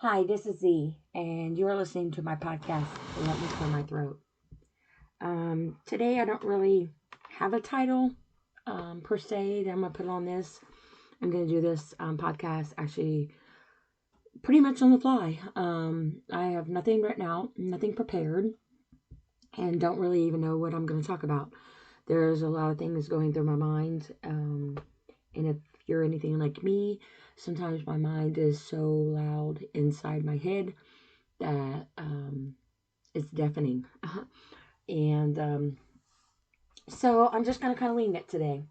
Hi, this is Z, and you're listening to my podcast, Let Me Clear My Throat. Today, I don't really have a title per se that I'm going to put on this. I'm going to do this podcast actually pretty much on the fly. I have nothing written out, nothing prepared, and don't really even know what I'm going to talk about. There's a lot of things going through my mind, and if you're anything like me, sometimes my mind is so loud inside my head that it's deafening. and so I'm just going to kind of wing it today.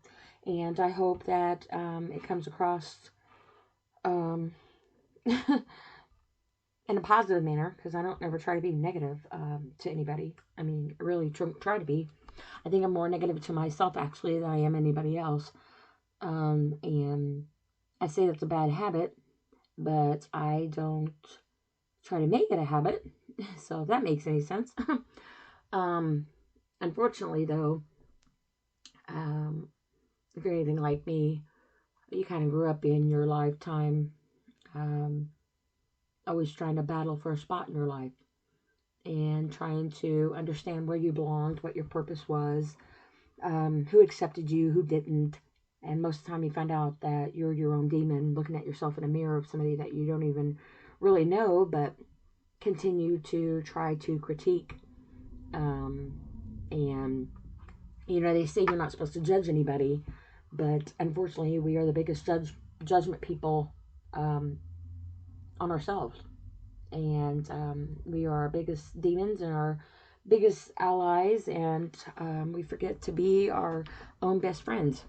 And I hope that it comes across um, in a positive manner, because I don't ever try to be negative to anybody. I mean, I really try to be. I think I'm more negative to myself, actually, than I am anybody else. And I say that's a bad habit, but I don't try to make it a habit. So if that makes any sense. um, Unfortunately, though, if you're anything like me, you kind of grew up in your lifetime um, always trying to battle for a spot in your life and trying to understand where you belonged, what your purpose was, who accepted you, who didn't. And most of the time, you find out that you're your own demon, looking at yourself in a mirror of somebody that you don't even really know, but continue to try to critique. And they say you're not supposed to judge anybody, but unfortunately, we are the biggest judgment people um, on ourselves, and we are our biggest demons and our biggest allies, and we forget to be our own best friends.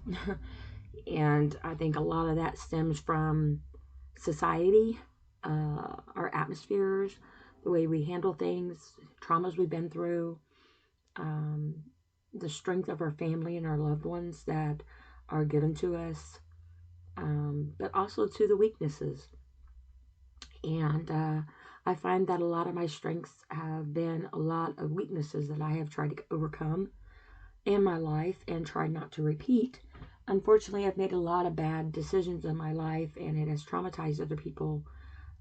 And I think a lot of that stems from society, our atmospheres, the way we handle things, traumas we've been through, um, the strength of our family and our loved ones that are given to us, but also to the weaknesses. And I find that a lot of my strengths have been a lot of weaknesses that I have tried to overcome in my life and try not to repeat. Unfortunately, I've made a lot of bad decisions in my life, and it has traumatized other people,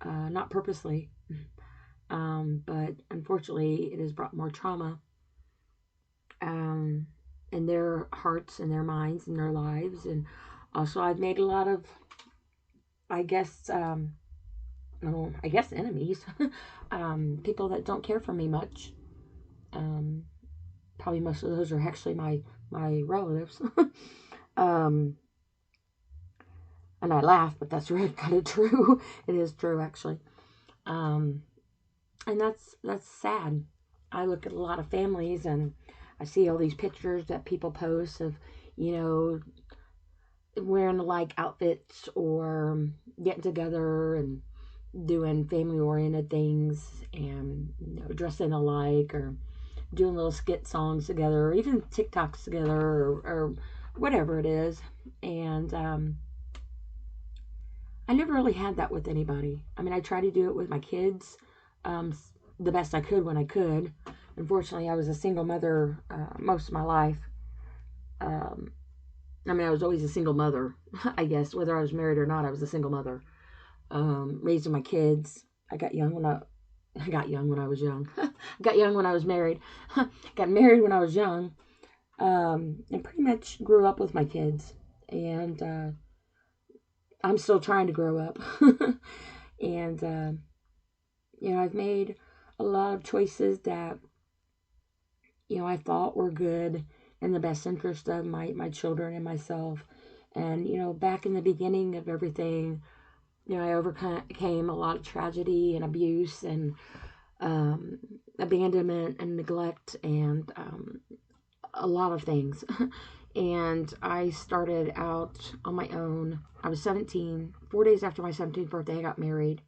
not purposely, but unfortunately, it has brought more trauma um, in their hearts and their minds and their lives. And also, I've made a lot of, I guess, enemies, people that don't care for me much. Um, Probably most of those are actually my relatives. um, and I laugh, but that's really kind of true. It is true, actually. Um, and that's sad. I look at a lot of families and I see all these pictures that people post of, you know, wearing like outfits or getting together and doing family oriented things, and dressing alike, or doing little skit songs together, or even TikToks together, or whatever it is. And I never really had that with anybody. I mean, I tried to do it with my kids um, the best I could when I could. Unfortunately, I was a single mother most of my life. Um, I mean, I was always a single mother, I guess. Whether I was married or not, I was a single mother. Raising my kids. I got young when I was young. I got young when I was married. Got married when I was young. And pretty much grew up with my kids. And I'm still trying to grow up. And, I've made a lot of choices that, I thought were good in the best interest of my children and myself. And, back in the beginning of everything, I overcame a lot of tragedy and abuse and abandonment and neglect and a lot of things. And I started out on my own. I was 17. 4 days after my 17th birthday, I got married.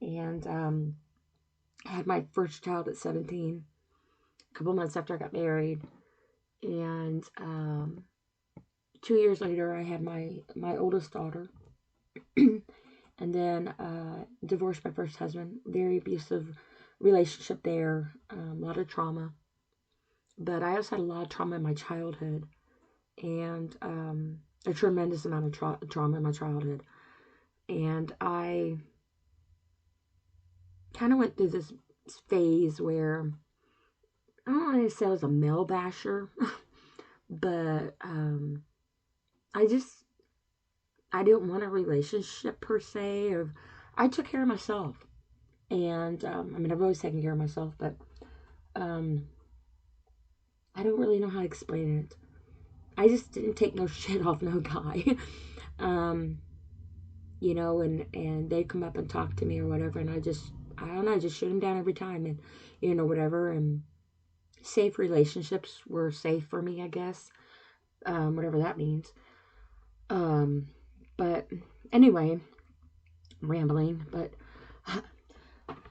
And I had my first child at 17. A couple months after I got married. And 2 years later, I had my oldest daughter. And then divorced my first husband. Very abusive relationship there. A lot of trauma. But I also had a lot of trauma in my childhood. And a tremendous amount of trauma in my childhood. And I kind of went through this phase where I don't want to say I was a male basher, but I just I didn't want a relationship per se. Or I took care of myself, and I mean I've always taken care of myself, but um, I don't really know how to explain it. I just didn't take no shit off no guy. um, and they'd come up and talk to me or whatever, and I don't know, I just shoot them down every time, and whatever. And safe relationships were safe for me, I guess, whatever that means. Um, but anyway, I'm rambling. But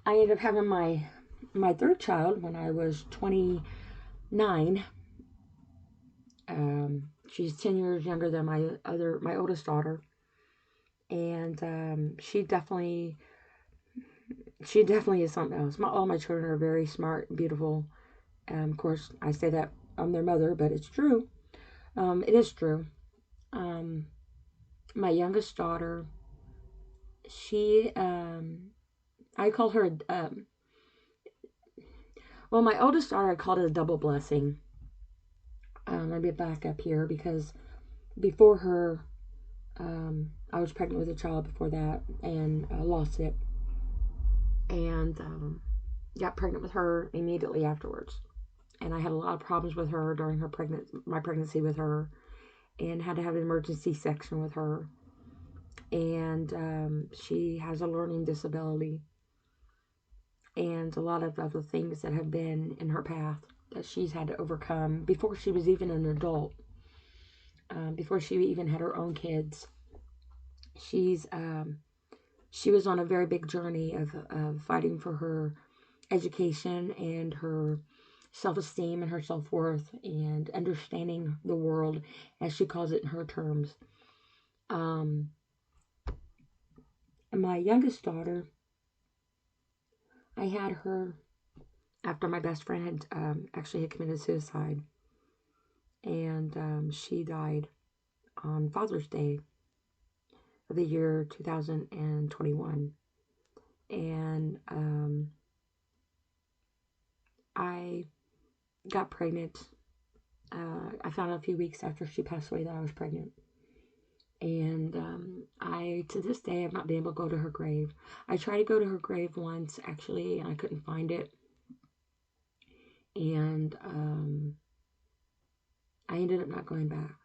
I ended up having my third child when I was 29. She's 10 years younger than my oldest daughter, and she definitely is something else. All my children are very smart, beautiful. Of course, I say that I'm their mother, but it's true. It is true. My youngest daughter, she, I call her, well, my oldest daughter, I called it a double blessing. Let me back up here because before her, I was pregnant with a child before that and lost it, and got pregnant with her immediately afterwards. And I had a lot of problems with her during my pregnancy with her, and had to have an emergency section with her. And she has a learning disability, and a lot of other things that have been in her path that she's had to overcome before she was even an adult, before she even had her own kids. She was on a very big journey of fighting for her education and her self-esteem and her self-worth and understanding the world, as she calls it in her terms. And my youngest daughter, I had her after my best friend had actually had committed suicide, and she died on Father's Day of the year 2021. And I got pregnant. I found out a few weeks after she passed away that I was pregnant. And I, to this day, have not been able to go to her grave. I tried to go to her grave once, actually, and I couldn't find it. And I ended up not going back.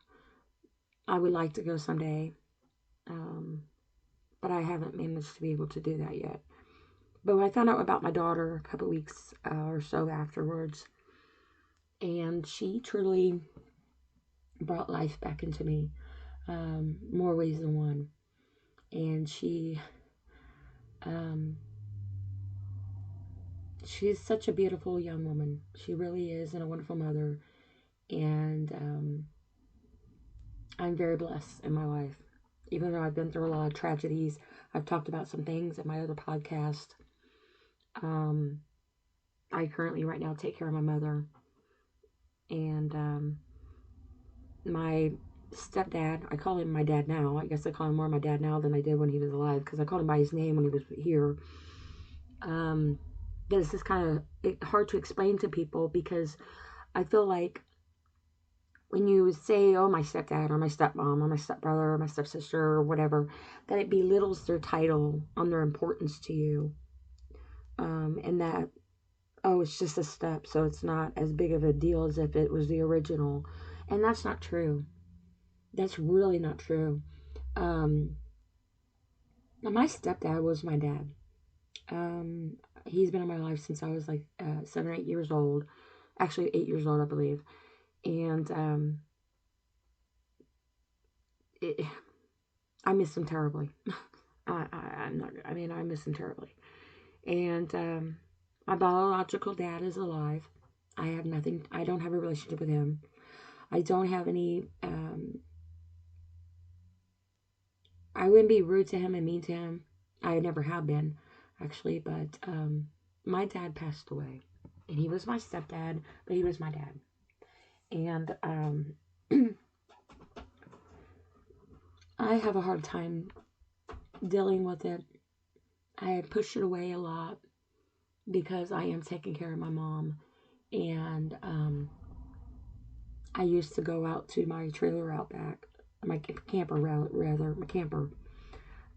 I would like to go someday, but I haven't managed to be able to do that yet. But when I found out about my daughter a couple weeks or so afterwards, and she truly brought life back into me, more ways than one. And she's such a beautiful young woman. She really is, and a wonderful mother. And I'm very blessed in my life. Even though I've been through a lot of tragedies, I've talked about some things in my other podcast. I currently right now take care of my mother. And my stepdad, I call him my dad now. I guess I call him more my dad now than I did when he was alive, because I called him by his name when he was here. This is kind of hard to explain to people, because I feel like when you say, oh, my stepdad or my stepmom or my stepbrother or my stepsister or whatever, that it belittles their title on their importance to you. And that, oh, it's just a step, so it's not as big of a deal as if it was the original. And that's not true. That's really not true. My stepdad was my dad. He's been in my life since I was like 7 or 8 years old. Actually, 8 years old, I believe. And I miss him terribly. I miss him terribly. And my biological dad is alive. I don't have a relationship with him. I don't have any, I wouldn't be rude to him and mean to him. I never have been, actually, but my dad passed away. And he was my stepdad, but he was my dad. And I have a hard time dealing with it. I pushed it away a lot. because I am taking care of my mom. And I used to go out to my trailer out back, my camper, rather, my camper.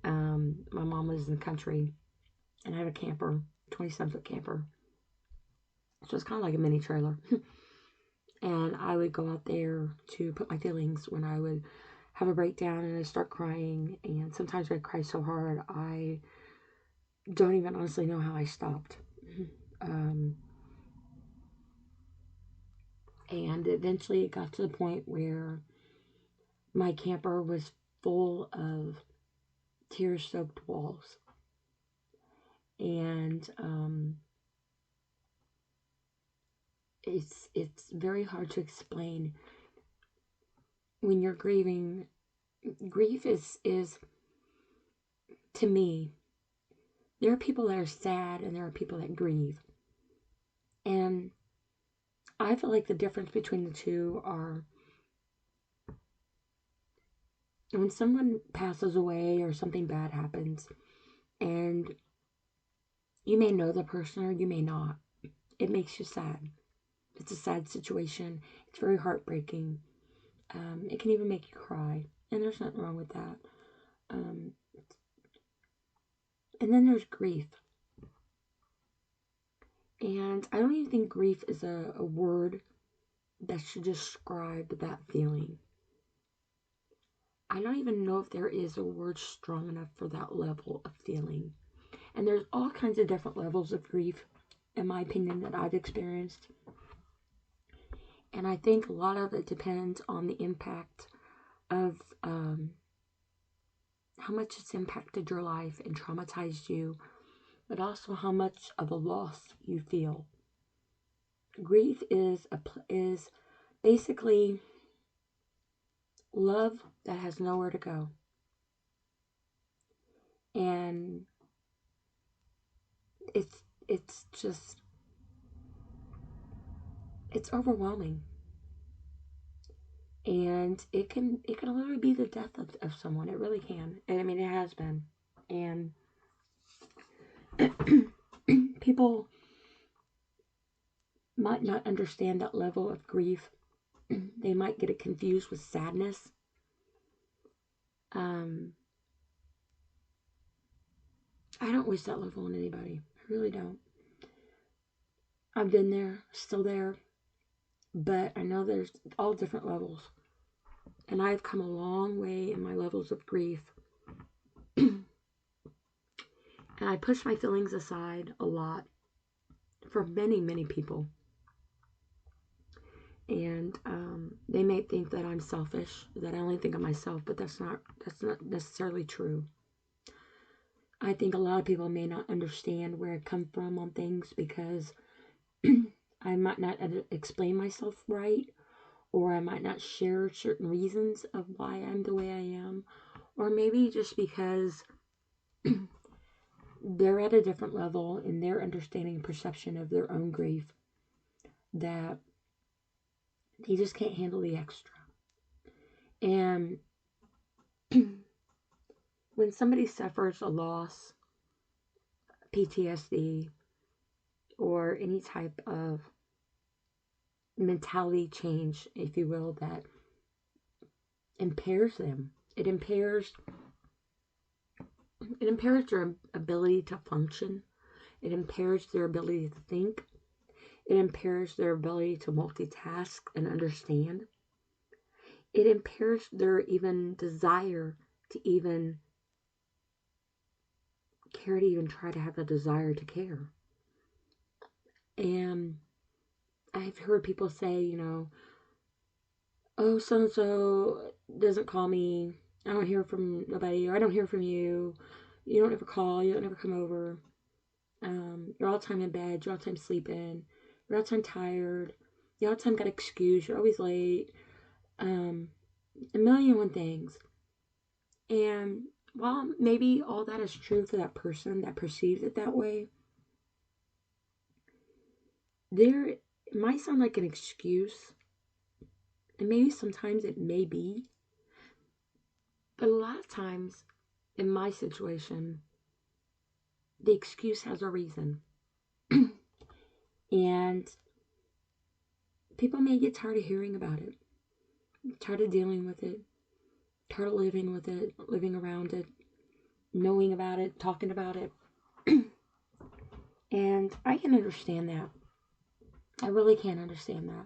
My mom lives in the country, and I have a camper, 27-foot camper. So it's kind of like a mini trailer. And I would go out there to put my feelings when I would have a breakdown and I start crying. And sometimes I'd cry so hard, I don't even honestly know how I stopped. Um, and eventually it got to the point where my camper was full of tear soaked walls. And it's very hard to explain when you're grieving. Grief is to me, there are people that are sad and there are people that grieve. And I feel like the difference between the two are when someone passes away or something bad happens, and you may know the person or you may not. It makes you sad. It's a sad situation. It's very heartbreaking. It can even make you cry, and there's nothing wrong with that. Um, and then there's grief. And I don't even think grief is a word that should describe that feeling. I don't even know if there is a word strong enough for that level of feeling. And there's all kinds of different levels of grief, in my opinion, that I've experienced. And I think a lot of it depends on the impact of how much it's impacted your life and traumatized you, but also how much of a loss you feel. Grief is basically love that has nowhere to go. And it's just it's overwhelming. And it can literally be the death of someone. It really can. And I mean it has been. And people might not understand that level of grief. They might get it confused with sadness. Um, I don't wish that level on anybody. I really don't. I've been there, still there, but I know there's all different levels. And I've come a long way in my levels of grief. And I push my feelings aside a lot for many, many people. And they may think that I'm selfish, that I only think of myself, but that's not necessarily true. I think a lot of people may not understand where I come from on things because I might not explain myself right, or I might not share certain reasons of why I'm the way I am, or maybe just because they're at a different level in their understanding and perception of their own grief that they just can't handle the extra. And when somebody suffers a loss, PTSD, or any type of mentality change, if you will, that impairs them, it impairs their ability to function. It impairs their ability to think. It impairs their ability to multitask and understand. It impairs their even desire to even care, to even try to have the desire to care. And I've heard people say, oh, so and so doesn't call me. I don't hear from nobody, or I don't hear from you. You don't ever call. You don't ever come over. You're all the time in bed. You're all the time sleeping. You're all the time tired. You all the time got excuse. You're always late. A million and one things. And while maybe all that is true for that person that perceives it that way, it might sound like an excuse. And maybe sometimes it may be. But a lot of times, in my situation, the excuse has a reason. And people may get tired of hearing about it, tired of dealing with it, tired of living with it, living around it, knowing about it, talking about it. And I can understand that. I really can understand that.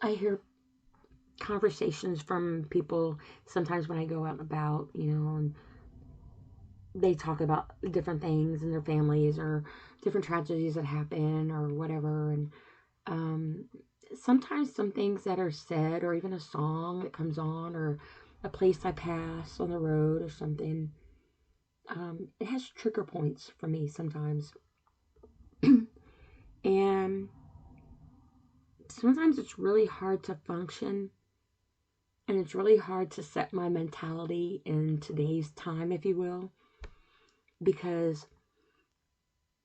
I hear conversations from people sometimes when I go out and about, and they talk about different things in their families or different tragedies that happen or whatever. And sometimes some things that are said, or even a song that comes on, or a place I pass on the road or something, it has trigger points for me sometimes. And sometimes it's really hard to function, and it's really hard to set my mentality in today's time, if you will, because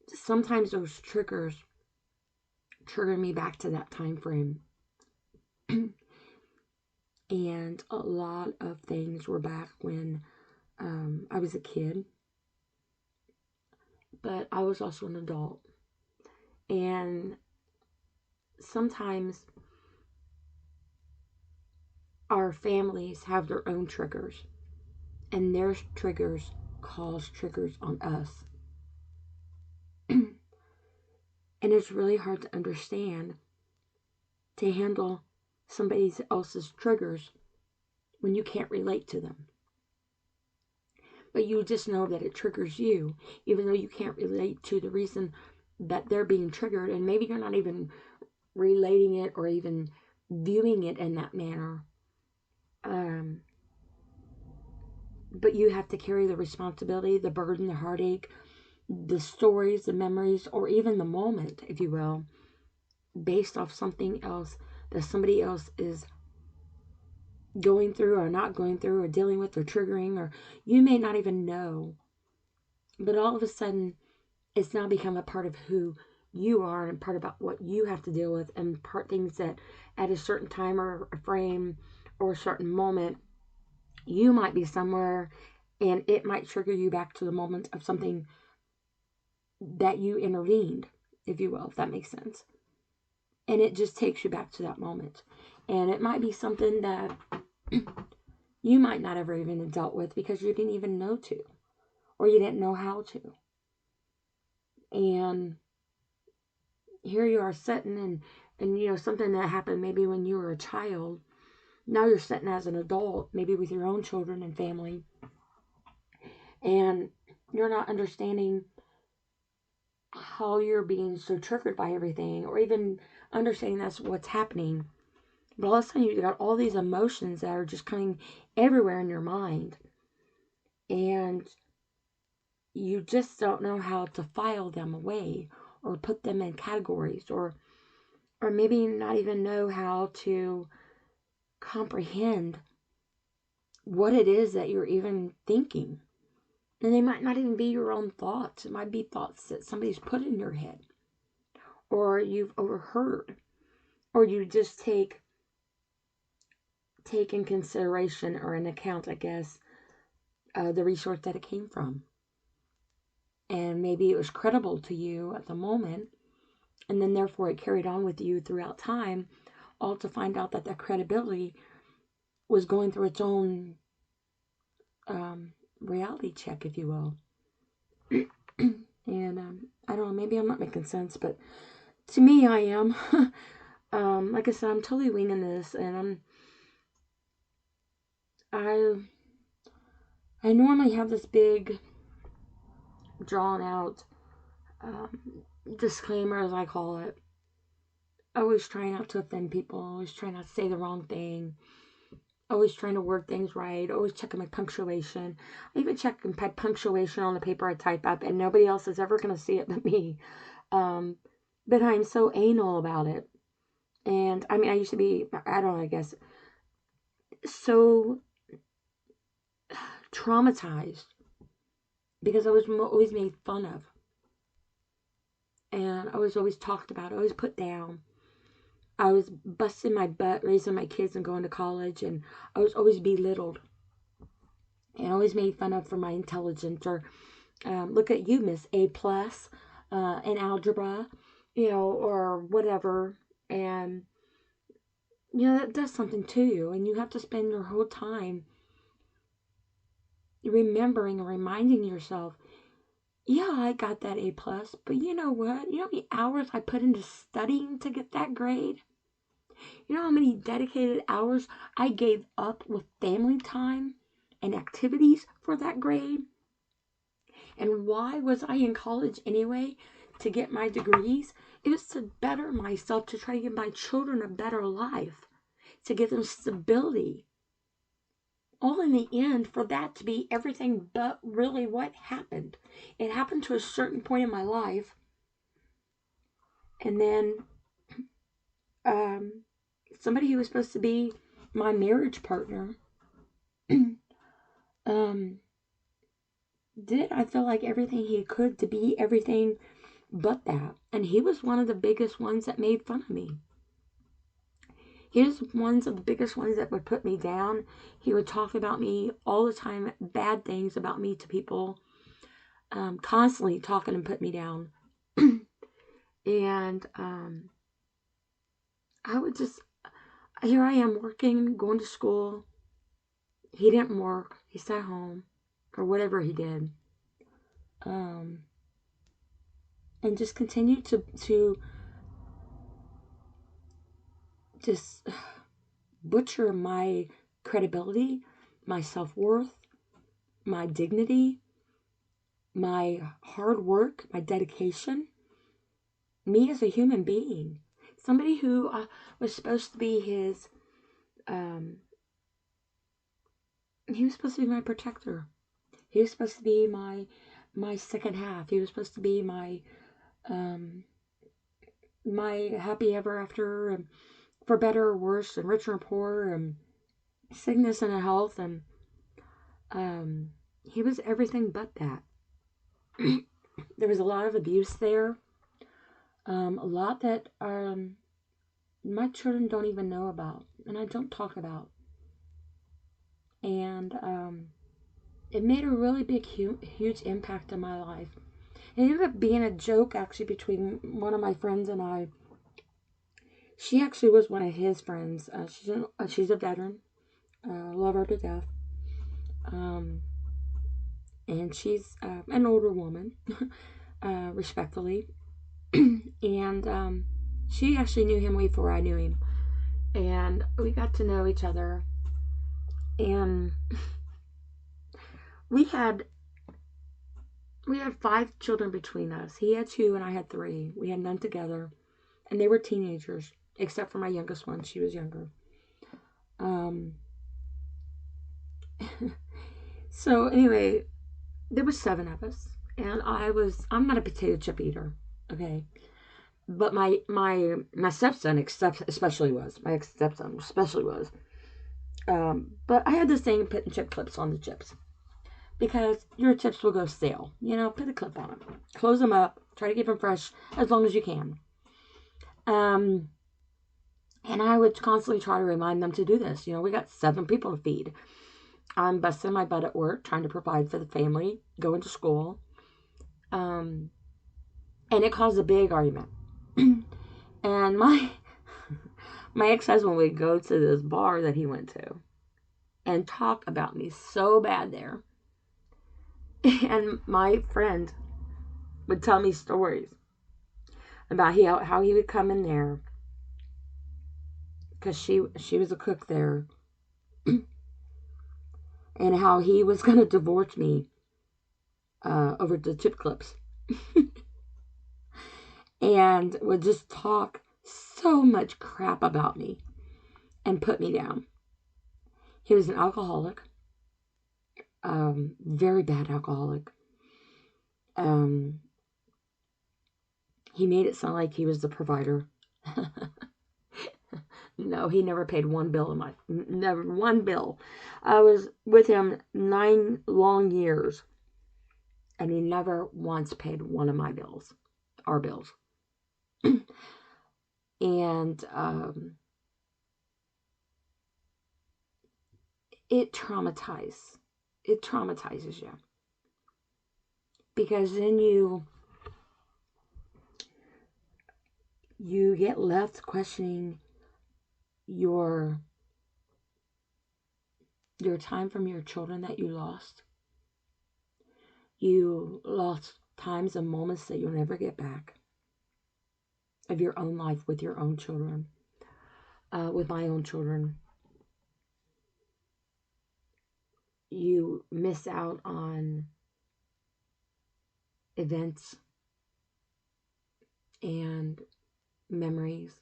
sometimes those triggers trigger me back to that time frame. And a lot of things were back when I was a kid, but I was also an adult. And sometimes our families have their own triggers, and their triggers cause triggers on us. And it's really hard to understand, to handle somebody else's triggers when you can't relate to them. But you just know that it triggers you, even though you can't relate to the reason that they're being triggered. And maybe you're not even relating it or even viewing it in that manner. But you have to carry the responsibility, the burden, the heartache, the stories, the memories, or even the moment, if you will, based off something else that somebody else is going through or not going through or dealing with or triggering, or you may not even know. But all of a sudden, it's now become a part of who you are and part about what you have to deal with, and part things that at a certain time or a frame or a certain moment, you might be somewhere and it might trigger you back to the moment of something that you intervened, if you will, if that makes sense. And it just takes you back to that moment. And it might be something that you might not ever even have dealt with because you didn't even know to, or you didn't know how to. And here you are sitting and something that happened maybe when you were a child. Now you're sitting as an adult, maybe with your own children and family, and you're not understanding how you're being so triggered by everything, or even understanding that's what's happening. But all of a sudden you got all these emotions that are just coming everywhere in your mind, and you just don't know how to file them away or put them in categories, or maybe not even know how to comprehend what it is that you're even thinking. And they might not even be your own thoughts. It might be thoughts that somebody's put in your head, or you've overheard, or you just take in consideration or an account, I guess, the resource that it came from. And maybe it was credible to you at the moment, and then therefore it carried on with you throughout time, all to find out that credibility was going through its own reality check, if you will. And I don't know, maybe I'm not making sense, but to me, I am. Like I said, I'm totally winging this, and I normally have this big, drawn out disclaimer, as I call it. Always trying not to offend people, always trying not to say the wrong thing, always trying to word things right, always checking my punctuation. I even check my punctuation on the paper I type up, and nobody else is ever going to see it but me. But I'm so anal about it. And I mean, I used to be, I don't know, I guess, so traumatized because I was always made fun of. And I was always talked about, always put down. I was busting my butt, raising my kids and going to college, and I was always belittled and always made fun of for my intelligence, or Look at you, Miss A plus in algebra, or whatever. And, that does something to you. And you have to spend your whole time remembering and reminding yourself, yeah, I got that A plus, but you know what? You know how many hours I put into studying to get that grade? You know how many dedicated hours I gave up with family time and activities for that grade? And why was I in college anyway? To get my degrees? It was to better myself, to try to give my children a better life, to give them stability. All in the end, for that to be everything but really what happened. It happened to a certain point in my life, and then um, somebody who was supposed to be my marriage partner um, did, I feel like, everything he could to be everything but that. And he was one of the biggest ones that made fun of me. He was one of the biggest ones that would put me down. He would talk about me all the time, bad things about me to people, constantly talking and put me down. And I would just, here I am working, going to school. He didn't work. He sat home or whatever he did. And just continued to just butcher my credibility, my self-worth, my dignity, my hard work, my dedication, me as a human being. Somebody who was supposed to be his, he was supposed to be my protector. He was supposed to be my second half. He was supposed to be my happy ever after, and for better or worse, and rich or poor, and sickness and health, and he was everything but that. There was a lot of abuse there, a lot that my children don't even know about, and I don't talk about. And it made a really big, huge impact on my life. It ended up being a joke, actually, between one of my friends and I. She actually was one of his friends. She's a veteran. Love her to death. And she's an older woman, respectfully. And she actually knew him way before I knew him. And we got to know each other. And we had 5 children between us. He had 2 and I had 3. We had none together. And they were teenagers, except for my youngest one. She was younger. So anyway, there was 7 of us. And I'm not a potato chip eater. Okay. But my stepson especially was. My stepson especially was. But I had this thing putting chip clips on the chips. Because your chips will go stale. Put a clip on them. Close them up. Try to keep them fresh as long as you can. And I would constantly try to remind them to do this. We got 7 people to feed. I'm busting my butt at work, trying to provide for the family, going to school. And it caused a big argument. And my ex-husband would go to this bar that he went to and talk about me so bad there. And my friend would tell me stories about how he would come in there, because she was a cook there, and how he was going to divorce me over the chip clips. And would just talk so much crap about me and put me down. He was an alcoholic, very bad alcoholic. He made it sound like he was the provider. No, he never paid one bill never one bill. I was with him 9 long years, and he never once paid one of my bills, our bills. And it traumatizes you, Because then you get left questioning your time from your children that you lost. You lost times and moments that you'll never get back of your own life with your own children, with my own children. You miss out on events and memories.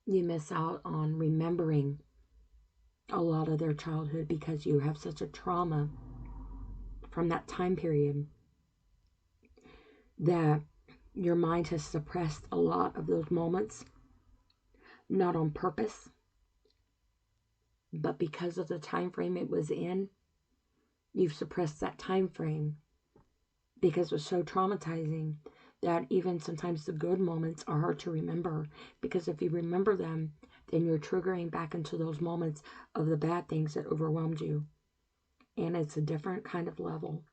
You miss out on remembering a lot of their childhood because you have such a trauma from that time period that your mind has suppressed a lot of those moments, not on purpose, but because of the time frame it was in. You've suppressed that time frame because it was so traumatizing that even sometimes the good moments are hard to remember, because if you remember them, then you're triggering back into those moments of the bad things that overwhelmed you. And it's a different kind of level.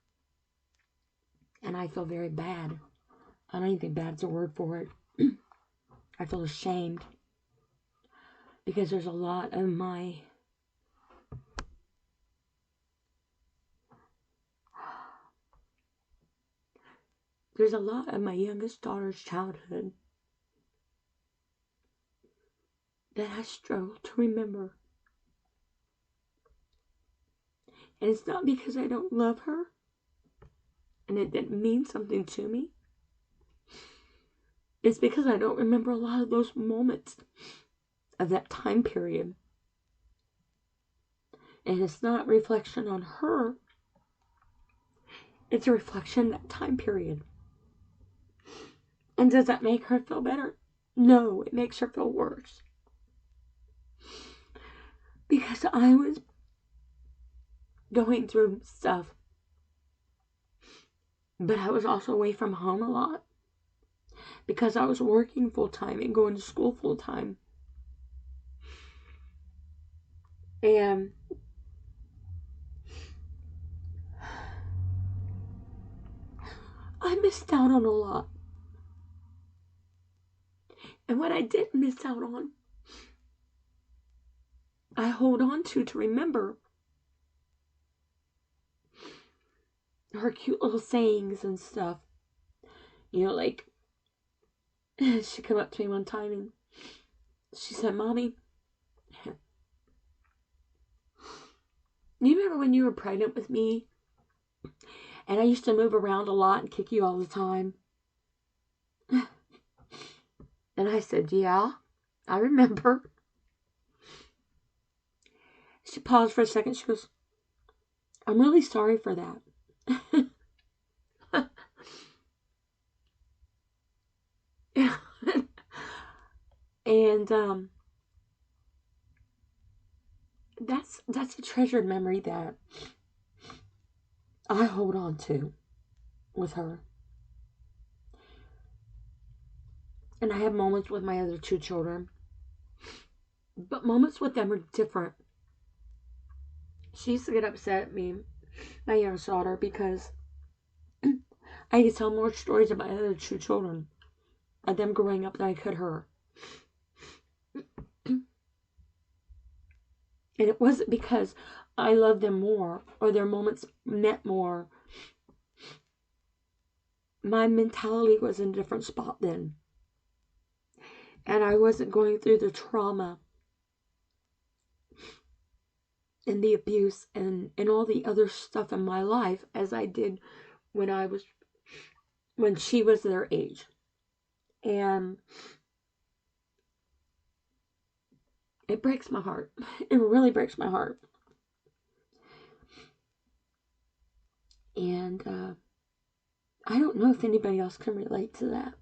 And I feel very bad. I don't even think bad's a word for it. I feel ashamed because there's a lot of my youngest daughter's childhood that I struggle to remember. And it's not because I don't love her and it didn't mean something to me. It's because I don't remember a lot of those moments of that time period. And it's not a reflection on her. It's a reflection of that time period. And does that make her feel better? No, it makes her feel worse. Because I was going through stuff. But I was also away from home a lot. Because I was working full time and going to school full time. And I missed out on a lot. And what I did miss out on, I hold on to remember. Her cute little sayings and stuff. You know, like, she came up to me one time and she said, "Mommy, you remember when you were pregnant with me? And I used to move around a lot and kick you all the time." And I said, "Yeah, I remember." She paused for a second. She goes, "I'm really sorry for that." And that's a treasured memory that I hold on to with her. And I have moments with my other two children, but moments with them are different. She used to get upset at me, my youngest daughter, because I could tell more stories about my other two children of them growing up than I could her. And it wasn't because I loved them more or their moments meant more. My mentality was in a different spot then. And I wasn't going through the trauma and the abuse and all the other stuff in my life as I did when she was their age. And it breaks my heart. It really breaks my heart. And I don't know if anybody else can relate to that.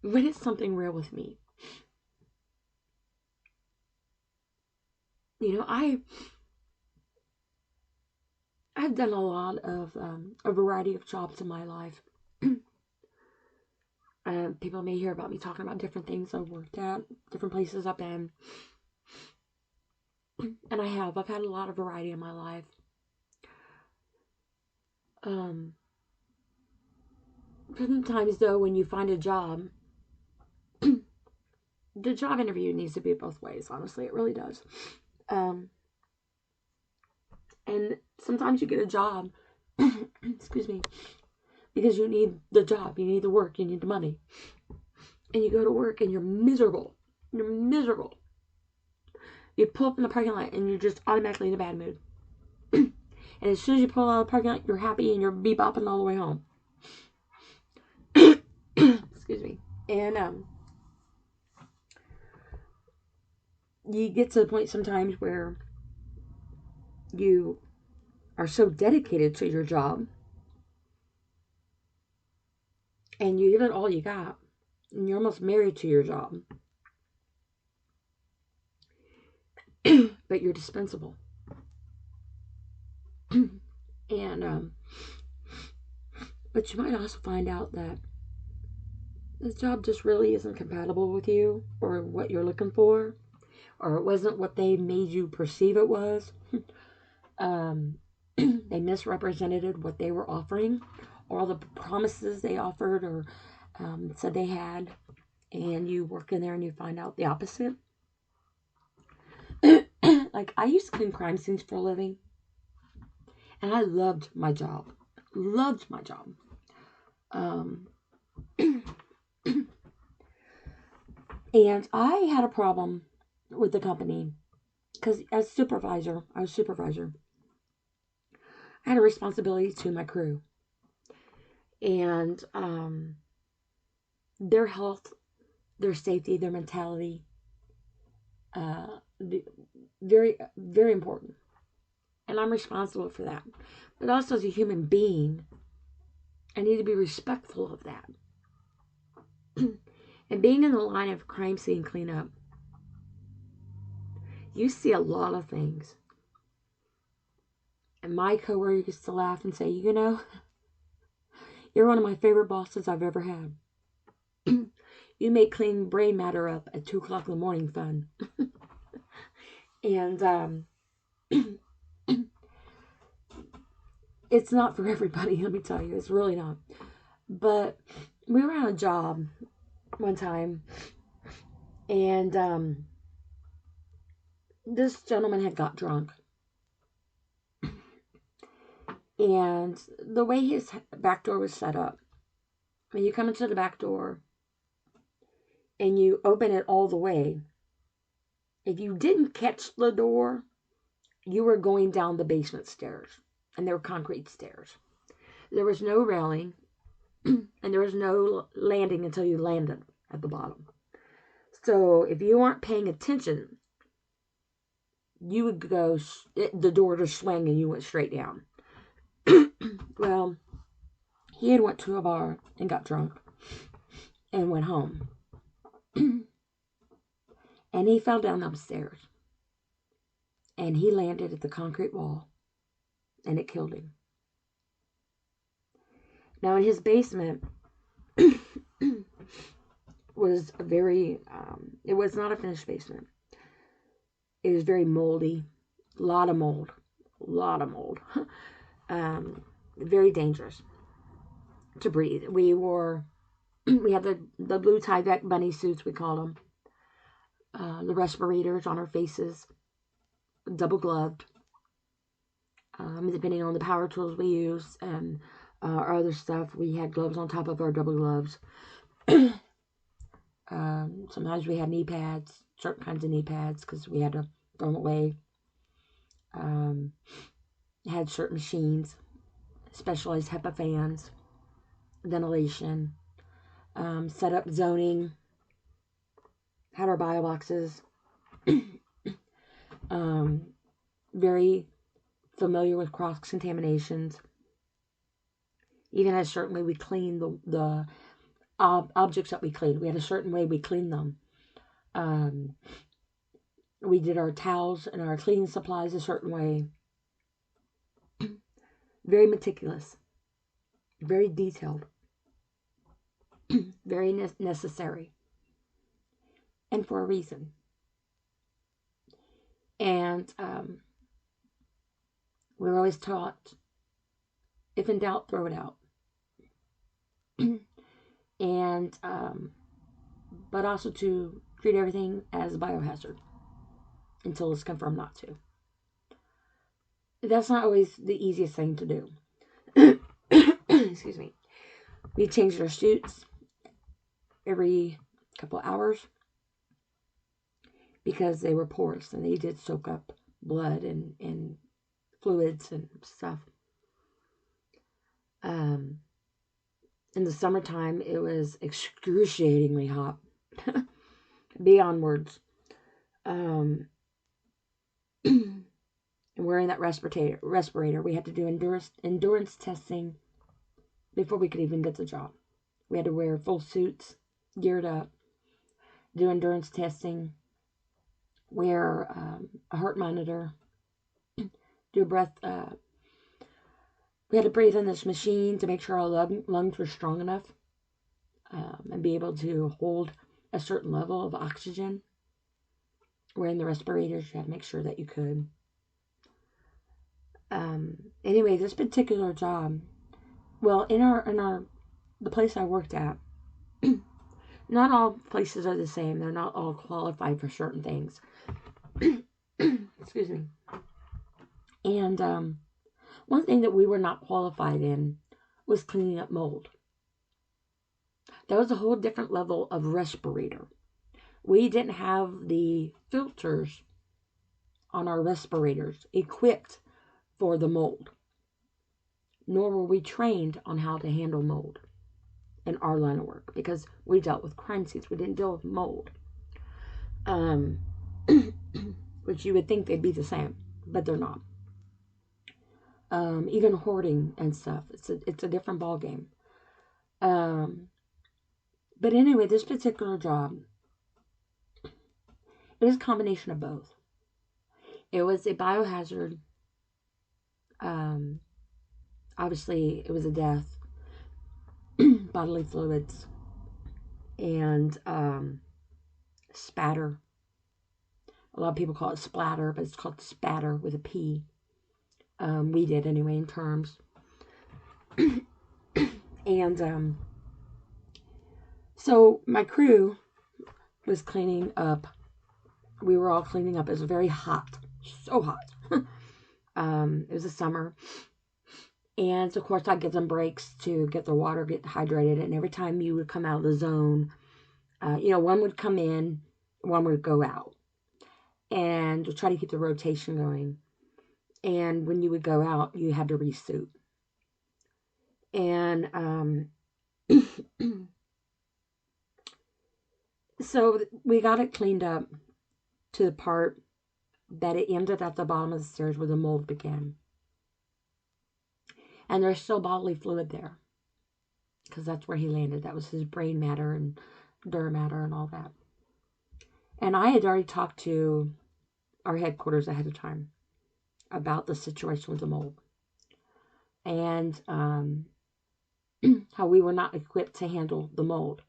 But it's something real with me. You know, I've done a lot of a variety of jobs in my life. People may hear about me talking about different things I've worked at, different places I've been. And I've had a lot of variety in my life. Um, Sometimes, though, when you find a job, the job interview needs to be both ways, honestly. It really does. Um, and sometimes you get a job, excuse me, because you need the job, you need the work, you need the money. And you go to work and you're miserable. You're miserable. You pull up in the parking lot and you're just automatically in a bad mood. And as soon as you pull out of the parking lot, you're happy and you're bebopping all the way home. Excuse me. And you get to the point sometimes where you are so dedicated to your job and you give it all you got and you're almost married to your job. But you're dispensable. And but you might also find out that this job just really isn't compatible with you or what you're looking for, or it wasn't what they made you perceive it was. They misrepresented what they were offering, or all the promises they offered or said they had, and you work in there and you find out the opposite. Like, I used to clean crime scenes for a living, and I loved my job. Loved my job. And I had a problem with the company because as I was supervisor. I had a responsibility to my crew, and their health, their safety, their mentality, very, very important. And I'm responsible for that. But also, as a human being, I need to be respectful of that. And being in the line of crime scene cleanup, you see a lot of things. And my coworker used to laugh and say, you know, you're one of my favorite bosses I've ever had. You make cleaning brain matter up at 2 o'clock in the morning fun. And it's not for everybody, let me tell you. It's really not. But we were on a job one time, and this gentleman had got drunk. And the way his back door was set up, when you come into the back door and you open it all the way, if you didn't catch the door, you were going down the basement stairs. And they were concrete stairs. There was no railing, and there was no landing until you landed at the bottom. So if you weren't paying attention, you would go, the door just swung and you went straight down. Well, he had went to a bar and got drunk and went home. And he fell down upstairs. And he landed at the concrete wall. And it killed him. Now, in his basement was a very, it was not a finished basement. It was very moldy. A lot of mold. Very dangerous to breathe. We had the blue Tyvek bunny suits, we call them. The respirators on our faces. Double gloved. Depending on the power tools we use and our other stuff, we had gloves on top of our double gloves. Sometimes we had knee pads, certain kinds of knee pads, because we had to throw them away. Had certain machines, specialized HEPA fans, ventilation, set up zoning, had our bio boxes. Very familiar with cross contaminations. Even had a certain way we cleaned the objects that we cleaned. We had a certain way we cleaned them. We did our towels and our cleaning supplies a certain way. Very meticulous. Very detailed. Very necessary. And for a reason. And we were always taught, If in doubt, throw it out. And but also to treat everything as a biohazard until it's confirmed not to. That's not always the easiest thing to do. Excuse me. We changed our suits every couple hours because they were porous and they did soak up blood and fluids and stuff. In the summertime, it was excruciatingly hot, beyond words. And wearing that respirator, we had to do endurance testing before we could even get the job. We had to wear full suits, geared up, do endurance testing, wear a heart monitor, do a breath. We had to breathe in this machine to make sure our lungs were strong enough and be able to hold a certain level of oxygen. Wearing the respirators, you had to make sure that you could. Anyway, this particular job, well, in the place I worked at, not all places are the same. They're not all qualified for certain things. Excuse me. And one thing that we were not qualified in was cleaning up mold. That was a whole different level of respirator. We didn't have the filters on our respirators equipped for the mold, nor were we trained on how to handle mold in our line of work because we dealt with crime scenes. We didn't deal with mold, which you would think they'd be the same, but they're not. Even hoarding and stuff, it's a different ball game. But anyway, this particular job, it was a combination of both. It was a biohazard. Obviously, it was a death, bodily fluids, and spatter. A lot of people call it splatter, but it's called spatter with a P. We did anyway in terms. And so my crew was cleaning up. We were all cleaning up. It was very hot. So hot. It was the summer. And of course, I'd give them breaks to get their water, get hydrated. And every time you would come out of the zone, one would come in, one would go out. And to try to keep the rotation going. And when you would go out, you had to resuit. And so we got it cleaned up to the part that it ended at the bottom of the stairs where the mold began. And there's still bodily fluid there because that's where he landed. That was his brain matter and dirt matter and all that. And I had already talked to our headquarters ahead of time about the situation with the mold and how we were not equipped to handle the mold.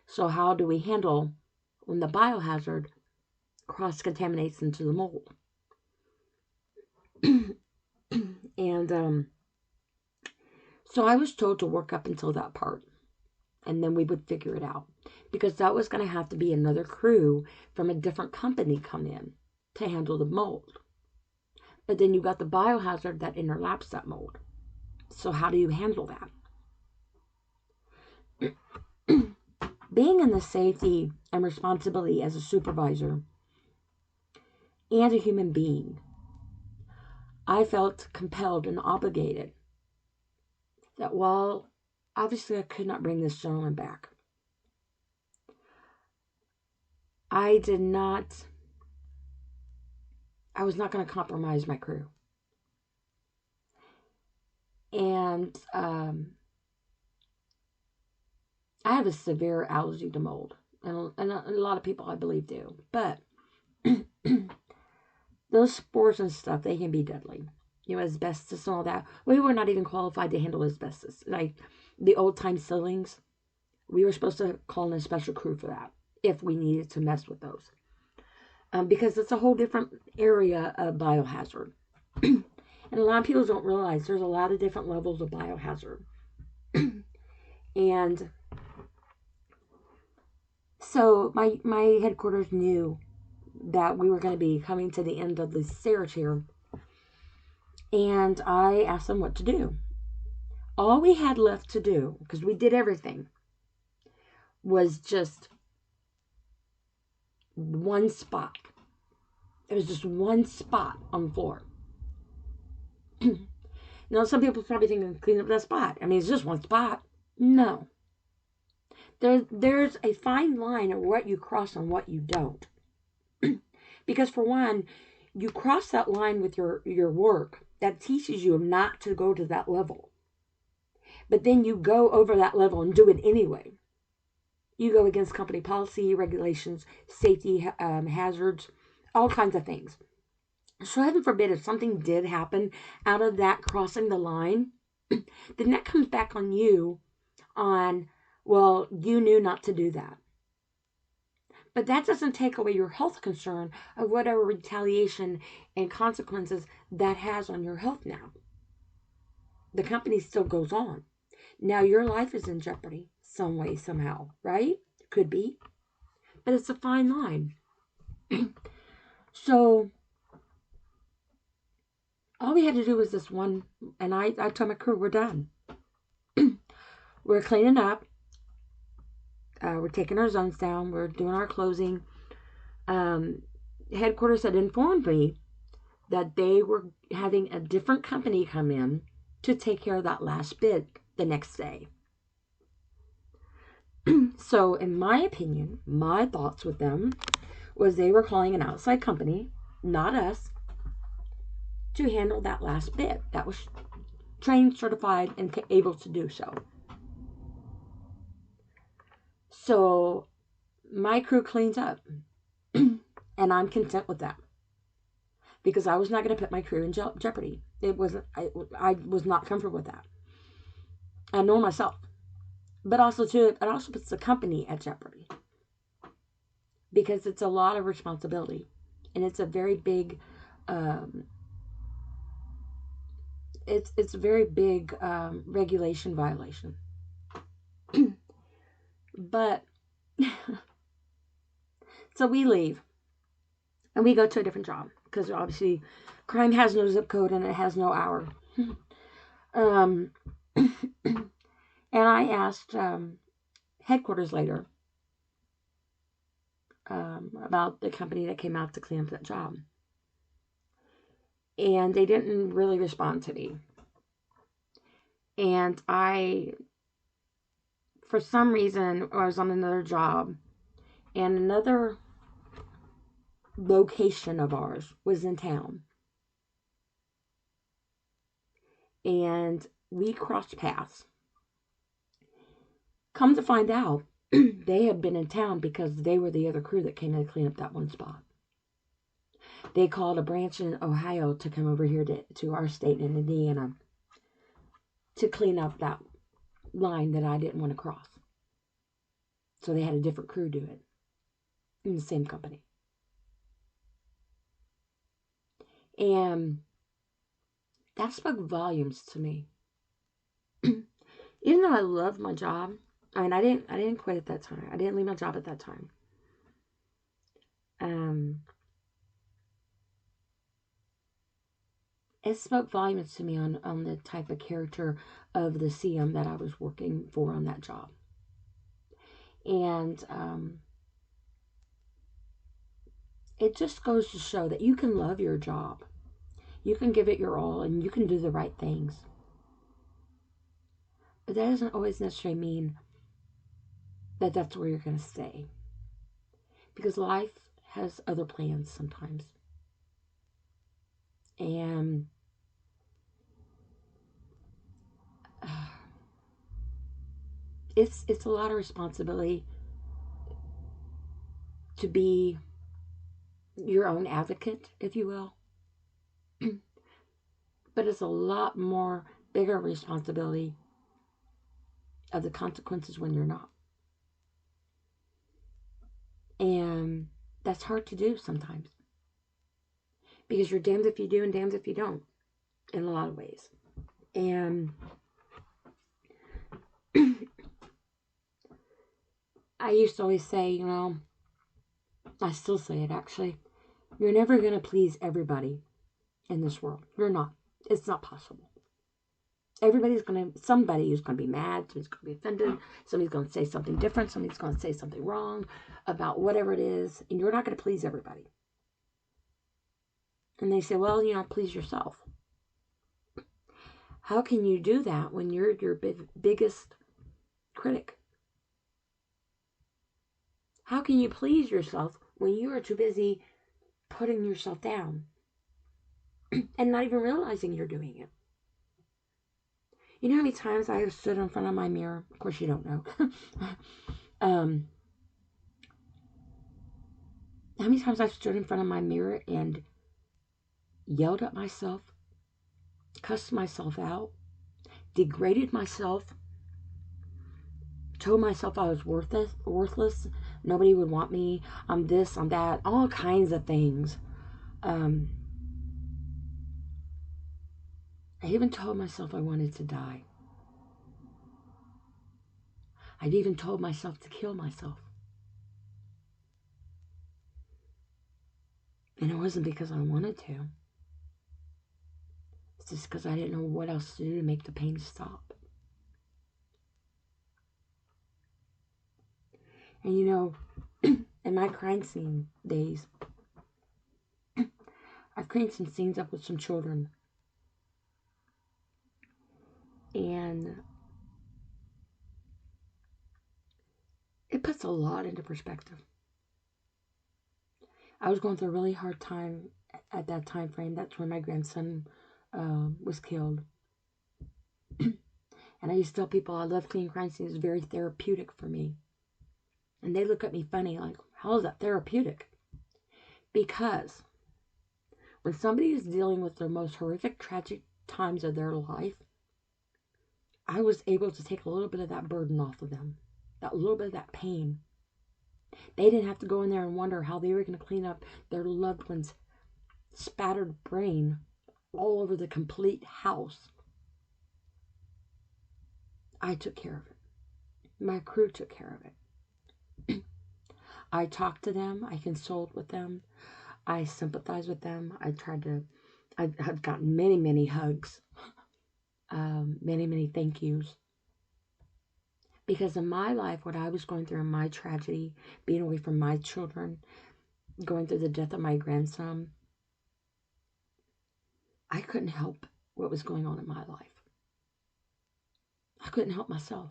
So how do we handle when the biohazard cross-contaminates into the mold? And so I was told to work up until that part, and then we would figure it out, because that was going to have to be another crew from a different company come in to handle the mold. But then you got the biohazard that interlaps that mold. So how do you handle that? Being in the safety and responsibility as a supervisor and a human being, I felt compelled and obligated that while obviously I could not bring this gentleman back, I was not going to compromise my crew. And I have a severe allergy to mold. And a lot of people, I believe, do. But those spores and stuff, they can be deadly. Asbestos and all that. We were not even qualified to handle asbestos. Like the old-time ceilings, we were supposed to call in a special crew for that if we needed to mess with those. Because it's a whole different area of biohazard. And a lot of people don't realize there's a lot of different levels of biohazard. And so my headquarters knew that we were going to be coming to the end of the search here. And I asked them what to do. All we had left to do, because we did everything, was just one spot. It was just one spot on the floor. Now, some people probably think clean up that spot. I mean, it's just one spot. No. There's a fine line of what you cross and what you don't. Because for one, you cross that line with your work. That teaches you not to go to that level. But then you go over that level and do it anyway. You go against company policy, regulations, safety hazards, all kinds of things. So heaven forbid if something did happen out of that crossing the line, then that comes back on you on, well, you knew not to do that. But that doesn't take away your health concern of whatever retaliation and consequences that has on your health now. The company still goes on. Now your life is in jeopardy some way, somehow, right? Could be. But it's a fine line. So all we had to do was this one, and I told my crew, we're done. We're cleaning up. We're taking our zones down. We're doing our closing. Headquarters had informed me that they were having a different company come in to take care of that last bid the next day. So, in my opinion, my thoughts with them was they were calling an outside company, not us, to handle that last bid that was trained, certified, and able to do so. So, my crew cleans up, and I'm content with that. Because I was not going to put my crew in jeopardy. It wasn't. I was not comfortable with that. I know myself, but also too, it also puts the company at jeopardy because it's a lot of responsibility, and it's a very big. It's a very big regulation violation. But so we leave, and we go to a different job because obviously, crime has no zip code and it has no hour. And I asked headquarters later about the company that came out to clean up that job. And they didn't really respond to me. And for some reason, I was on another job. And another location of ours was in town. And we crossed paths. Come to find out, they had been in town because they were the other crew that came in to clean up that one spot. They called a branch in Ohio to come over here to our state in Indiana to clean up that line that I didn't want to cross. So they had a different crew do it in the same company. And that spoke volumes to me. Even though I loved my job, I mean, I didn't quit at that time. I didn't leave my job at that time. It spoke volumes to me on the type of character of the CM that I was working for on that job. And it just goes to show that you can love your job. You can give it your all and you can do the right things. But that doesn't always necessarily mean that that's where you're going to stay. Because life has other plans sometimes. And it's a lot of responsibility to be your own advocate, if you will. But it's a lot more bigger responsibility of the consequences when you're not. And that's hard to do sometimes. Because you're damned if you do and damned if you don't. in a lot of ways. And I used to always say, I still say it actually, you're never going to please everybody in this world. You're not. It's not possible. Somebody is going to be mad, somebody's going to be offended, somebody's going to say something different, somebody's going to say something wrong about whatever it is, and you're not going to please everybody. And they say, well, please yourself. How can you do that when you're your biggest critic? How can you please yourself when you are too busy putting yourself down and not even realizing you're doing it? You know how many times I have stood in front of my mirror? Of course you don't know. How many times I've stood in front of my mirror and yelled at myself, cussed myself out, degraded myself, told myself I was worthless, nobody would want me, I'm this, I'm that, all kinds of things. I even told myself I wanted to die. I'd even told myself to kill myself. And it wasn't because I wanted to. It's just because I didn't know what else to do to make the pain stop. And in my crime scene days, I've cleaned some scenes up with some children. And it puts a lot into perspective. I was going through a really hard time at that time frame. That's when my grandson was killed. And I used to tell people I love cleaning crime scenes. It's very therapeutic for me. And they look at me funny, like, how is that therapeutic? Because when somebody is dealing with their most horrific, tragic times of their life, I was able to take a little bit of that burden off of them, that little bit of that pain. They didn't have to go in there and wonder how they were going to clean up their loved one's spattered brain all over the complete house. I took care of it. My crew took care of it. I talked to them. I consoled with them. I sympathized with them. I've gotten many, many hugs. Many, many thank yous. Because in my life, what I was going through in my tragedy, being away from my children, going through the death of my grandson, I couldn't help what was going on in my life. I couldn't help myself.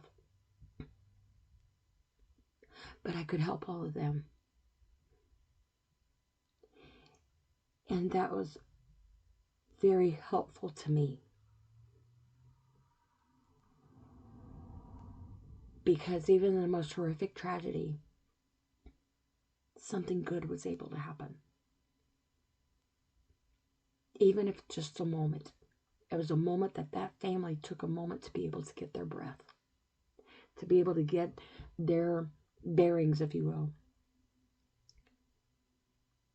But I could help all of them. And that was very helpful to me. Because even in the most horrific tragedy, something good was able to happen. Even if just a moment. It was a moment that family took a moment to be able to get their breath. To be able to get their bearings, if you will.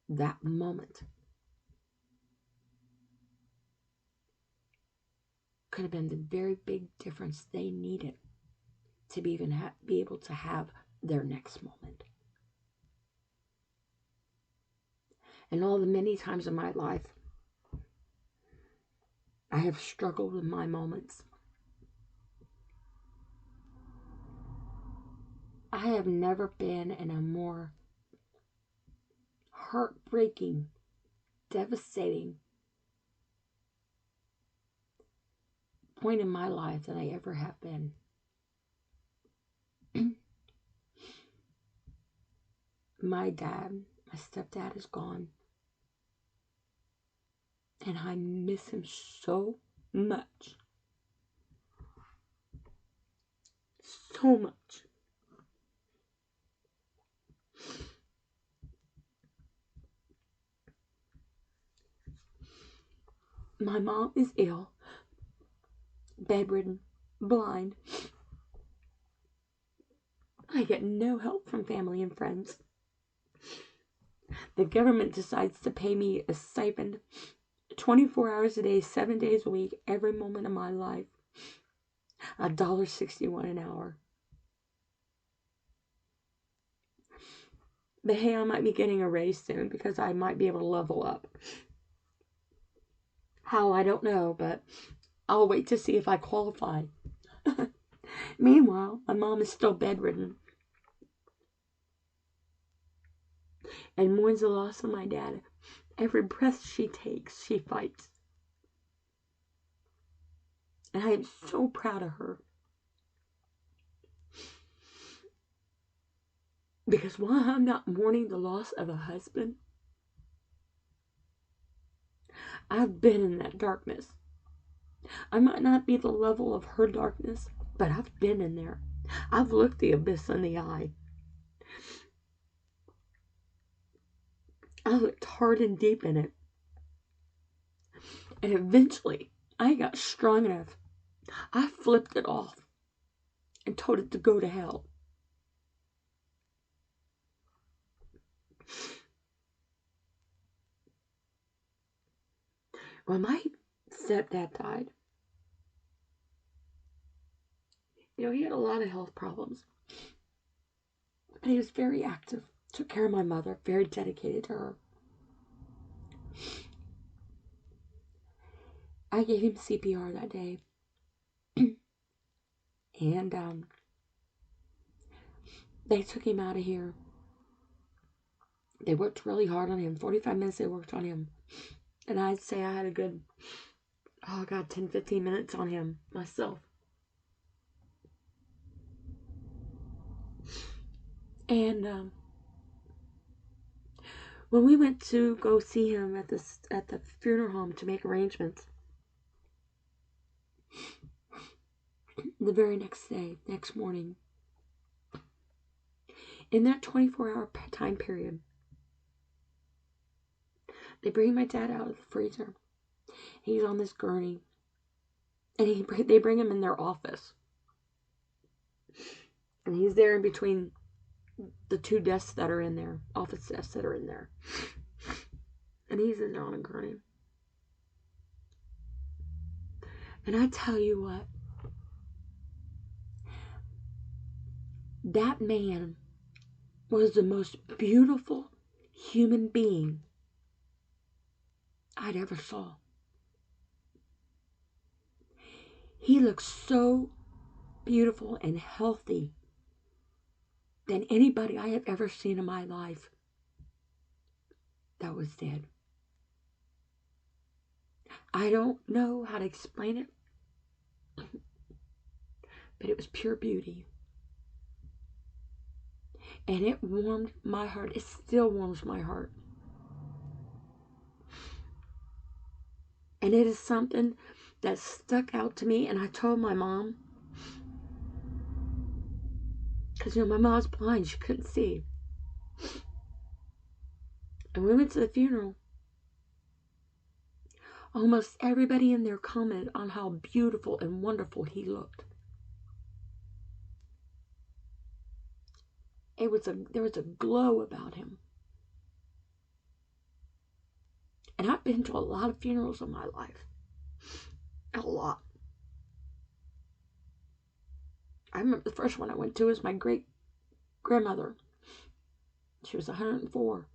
That moment could have been the very big difference they needed to be able to have their next moment. And all the many times in my life, I have struggled with my moments. I have never been in a more heartbreaking, devastating point in my life than I ever have been. My stepdad is gone. And I miss him so much. So much. My mom is ill, bedridden, blind. I get no help from family and friends. The government decides to pay me a stipend 24 hours a day, 7 days a week, every moment of my life. $1.61 an hour. But hey, I might be getting a raise soon because I might be able to level up. How, I don't know, but I'll wait to see if I qualify. Meanwhile, my mom is still bedridden and mourns the loss of my dad. Every breath she takes, she fights. And I am so proud of her. Because while I'm not mourning the loss of a husband, I've been in that darkness. I might not be the level of her darkness, but I've been in there. I've looked the abyss in the eye. I looked hard and deep in it. And eventually, I got strong enough. I flipped it off and told it to go to hell. When my stepdad died, he had a lot of health problems. But he was very active. Took care of my mother, very dedicated to her. I gave him CPR that day. And they took him out of here. They worked really hard on him. 45 minutes they worked on him. And I'd say I had a good, 10, 15 minutes on him myself. And when we went to go see him at the funeral home to make arrangements, the very next morning, in that 24-hour time period, they bring my dad out of the freezer. He's on this gurney, and they bring him in their office, and he's there in between the two desks that are in there, office desks that are in there, and he's in there on a gurney. And I tell you what, that man was the most beautiful human being I'd ever saw. He looked so beautiful and healthy than anybody I have ever seen in my life that was dead. I don't know how to explain it, but it was pure beauty. And it warmed my heart. It still warms my heart. And it is something that stuck out to me. And I told my mom, because my mom's blind, she couldn't see. And we went to the funeral. Almost everybody in there commented on how beautiful and wonderful he looked. There was a glow about him. And I've been to a lot of funerals in my life. A lot. I remember the first one I went to was my great-grandmother. She was 104.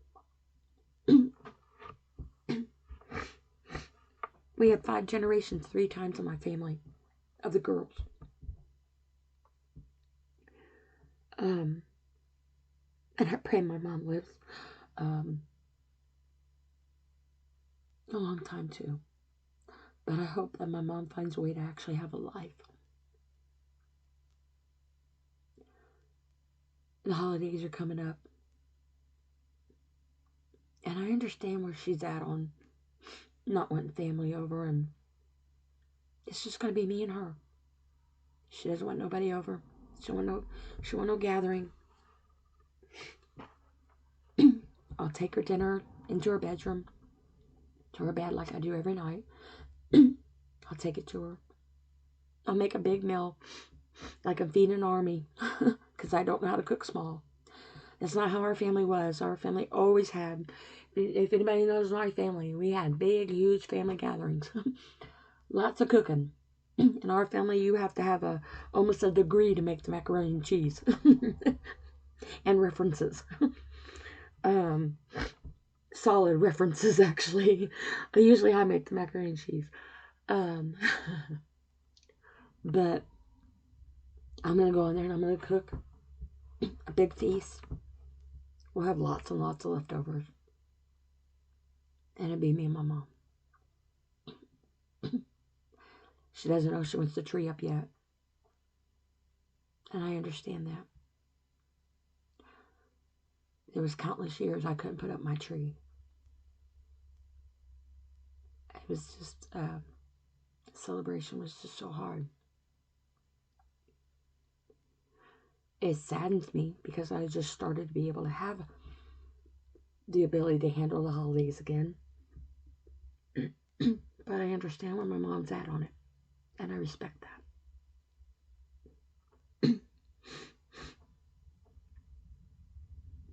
We had 5 generations 3 times in my family of the girls. And I pray my mom lives a long time too. But I hope that my mom finds a way to actually have a life. The holidays are coming up. And I understand where she's at on not wanting family over, and it's just going to be me and her. She doesn't want nobody over. She want no gathering. I'll take her dinner into her bedroom, to her bed like I do every night. I'll take it to her. I'll make a big meal like I'm feeding an army because I don't know how to cook small. That's not how our family was. Our family always had If anybody knows my family, we had big, huge family gatherings. Lots of cooking. In our family, you have to have almost a degree to make the macaroni and cheese. And references. Um, Solid references, actually. Usually I make the macaroni and cheese. Um, but I'm going to go in there and I'm going to cook a big feast. We'll have lots and lots of leftovers. And it'll be me and my mom. She doesn't know she wants the tree up yet. And I understand that. There was countless years I couldn't put up my tree. It was just, celebration was just so hard. It saddens me because I just started to be able to have the ability to handle the holidays again. But I understand where my mom's at on it. And I respect that.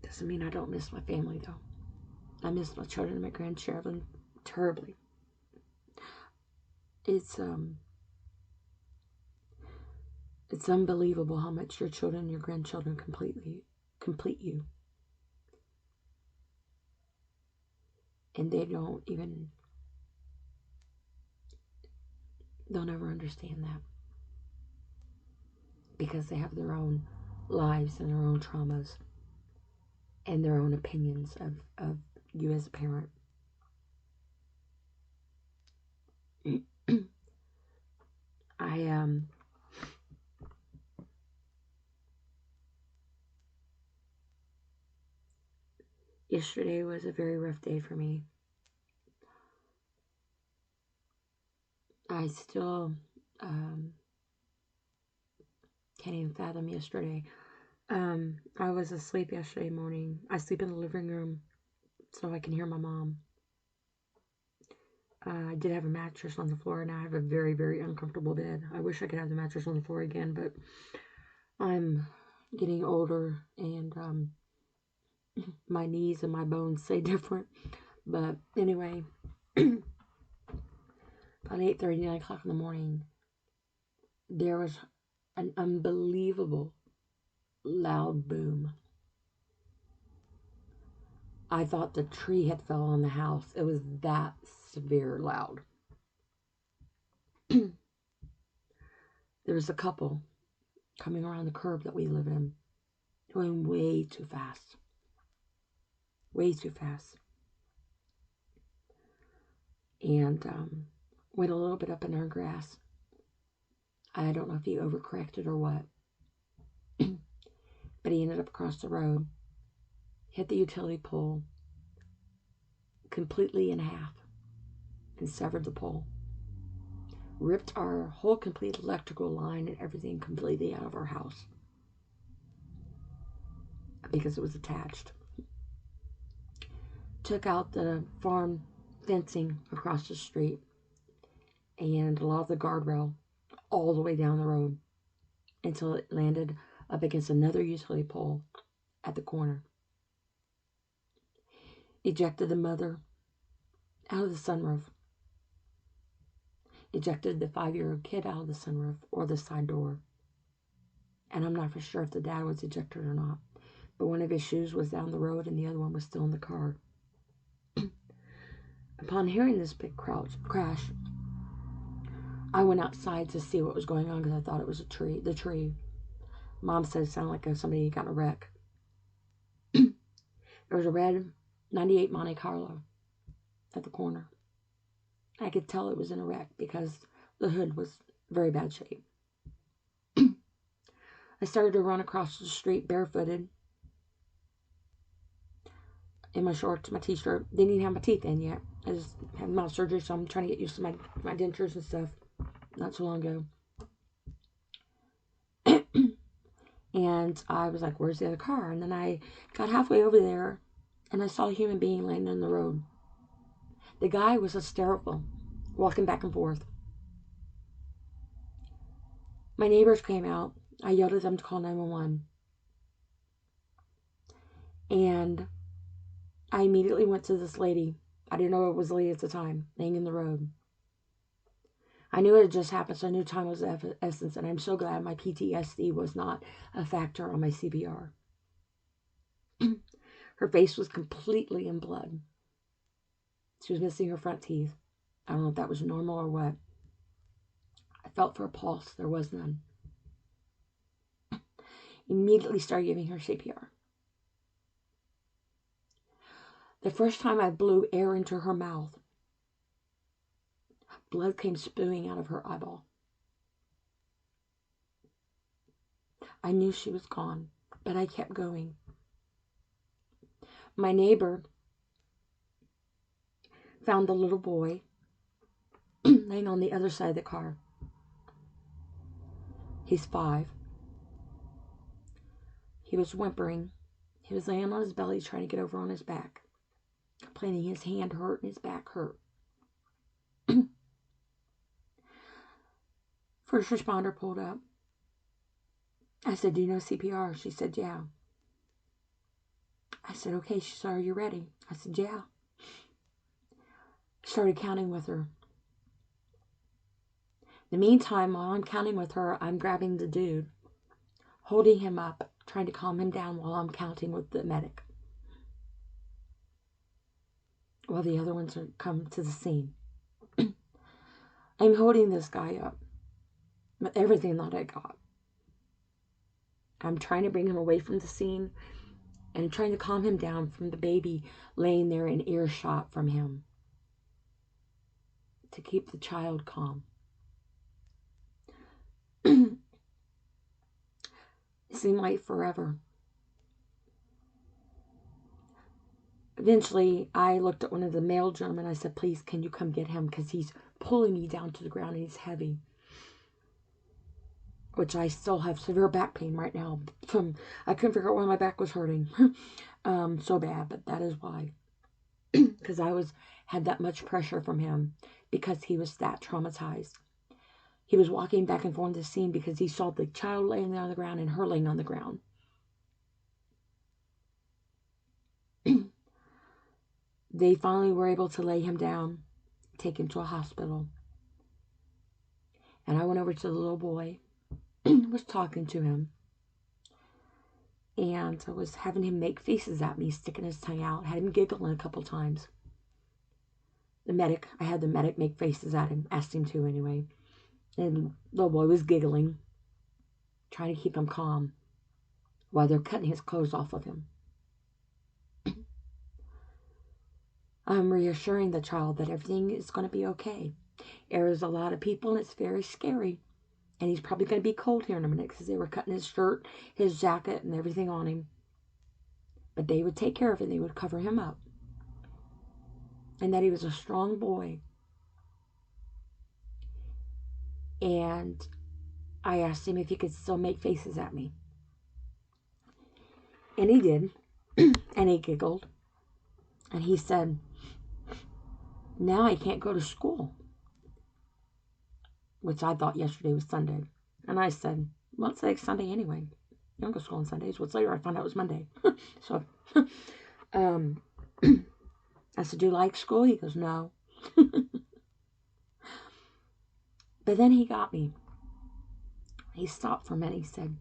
Doesn't mean I don't miss my family, though. I miss my children and my grandchildren terribly. It's unbelievable how much your children and your grandchildren complete you. And they'll never understand that. Because they have their own lives and their own traumas and their own opinions of you as a parent. Yesterday was a very rough day for me. I still can't even fathom yesterday. I was asleep yesterday morning. I sleep in the living room so I can hear my mom. I did have a mattress on the floor, and I have a very, very uncomfortable bed. I wish I could have the mattress on the floor again, but I'm getting older, and my knees and my bones say different. But anyway, about 8:30, 9 o'clock in the morning, there was an unbelievable loud boom. I thought the tree had fell on the house. It was that severe loud. There was a couple coming around the curb that we live in, going way too fast. Way too fast. And went a little bit up in our grass. I don't know if he overcorrected or what. But he ended up across the road, hit the utility pole completely in half, and severed the pole. Ripped our whole complete electrical line and everything completely out of our house. Because it was attached. Took out the farm fencing across the street and a lot of the guardrail all the way down the road until it landed up against another utility pole at the corner. Ejected the mother out of the sunroof. Ejected the 5-year-old kid out of the sunroof or the side door. And I'm not for sure if the dad was ejected or not. But one of his shoes was down the road and the other one was still in the car. Upon hearing this big crash, I went outside to see what was going on because I thought it was the tree. Mom said it sounded like somebody got in a wreck. There was a red 98 Monte Carlo at the corner. I could tell it was in a wreck because the hood was very bad shape. I started to run across the street barefooted in my shorts, my t-shirt. Didn't even have my teeth in yet. I just had mouth surgery, so I'm trying to get used to my dentures and stuff. Not so long ago. And I was like, where's the other car? And then I got halfway over there, and I saw a human being laying on the road. The guy was hysterical, walking back and forth. My neighbors came out. I yelled at them to call 911. And I immediately went to this lady. I didn't know it was a lady at the time, laying in the road. I knew it had just happened, so I knew time was of essence, and I'm so glad my PTSD was not a factor on my CPR. Her face was completely in blood. She was missing her front teeth. I don't know if that was normal or what. I felt for a pulse. There was none. Immediately started giving her CPR. The first time I blew air into her mouth, blood came spewing out of her eyeball. I knew she was gone, but I kept going. My neighbor found the little boy laying on the other side of the car. He's 5. He was whimpering. He was laying on his belly trying to get over on his back, complaining his hand hurt and his back hurt. First responder pulled up. I said, "Do you know CPR?" She said, "Yeah." I said, "Okay." She said, "Are you ready?" I said, "Yeah." Started counting with her. In the meantime, while I'm counting with her, I'm grabbing the dude, holding him up, trying to calm him down while I'm counting with the medic, while the other ones are come to the scene. I'm holding this guy up with everything that I got. I'm trying to bring him away from the scene, and I'm trying to calm him down from the baby laying there in earshot from him, to keep the child calm. It seemed like forever. Eventually, I looked at one of the male gentlemen. I said, "Please, can you come get him? Because he's pulling me down to the ground and he's heavy." Which I still have severe back pain right now. I couldn't figure out why my back was hurting so bad, but that is why. Because I had that much pressure from him, because he was that traumatized. He was walking back and forth the scene because he saw the child laying there on the ground and her laying on the ground. They finally were able to lay him down, take him to a hospital. And I went over to the little boy, was talking to him, and I was having him make faces at me, sticking his tongue out, had him giggling a couple times. I had the medic make faces at him, asked him to anyway. And the little boy was giggling, trying to keep him calm while they're cutting his clothes off of him. I'm reassuring the child that everything is going to be okay. There's a lot of people and it's very scary. And he's probably going to be cold here in a minute because they were cutting his shirt, his jacket, and everything on him. But they would take care of it. They would cover him up. And that he was a strong boy. And I asked him if he could still make faces at me. And he did. And he giggled. And he said, "Now I can't go to school." Which I thought yesterday was Sunday. And I said, "Well, it's like Sunday anyway. You don't go to school on Sundays." What's later, I found out it was Monday. So, I said, "Do you like school?" He goes, "No." But then he got me. He stopped for a minute. He said,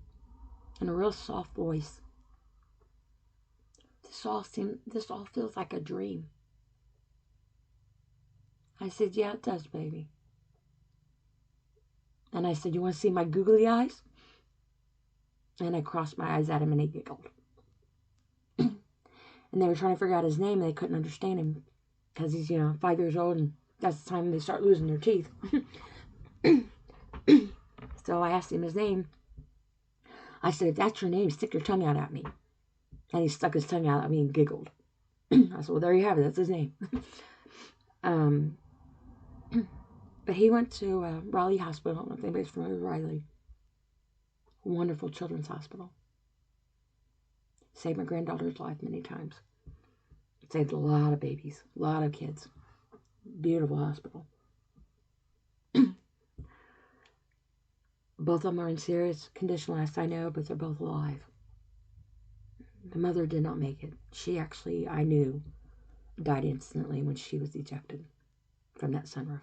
in a real soft voice, This all feels like a dream." I said, "Yeah, it does, baby." And I said, "You want to see my googly eyes?" And I crossed my eyes at him and he giggled. And they were trying to figure out his name and they couldn't understand him because he's, 5 years old and that's the time they start losing their teeth. So I asked him his name. I said, "If that's your name, stick your tongue out at me." And he stuck his tongue out at me and giggled. I said, "Well, there you have it. That's his name." But he went to Raleigh Hospital. I don't know if anybody's familiar with Raleigh. Wonderful children's hospital. Saved my granddaughter's life many times. Saved a lot of babies, a lot of kids. Beautiful hospital. Both of them are in serious condition, last I know, but they're both alive. The mother did not make it. She actually, I knew, died instantly when she was ejected from that sunroof.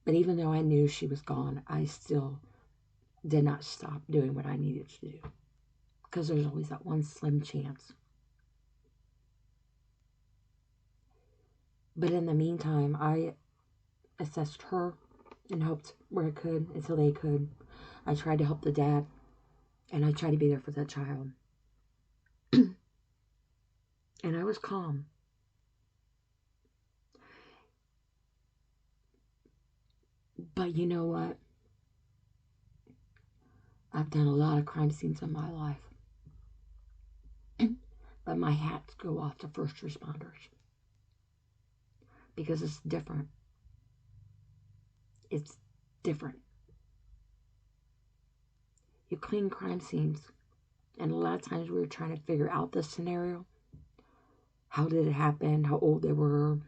But even though I knew she was gone, I still did not stop doing what I needed to do. Because there's always that one slim chance. But in the meantime, I assessed her and helped where I could until they could. I tried to help the dad, and I tried to be there for that child. And I was calm. But you know what? I've done a lot of crime scenes in my life. But my hats go off to first responders. Because it's different. It's different. You clean crime scenes, and a lot of times we were trying to figure out the scenario. How did it happen? How old they were?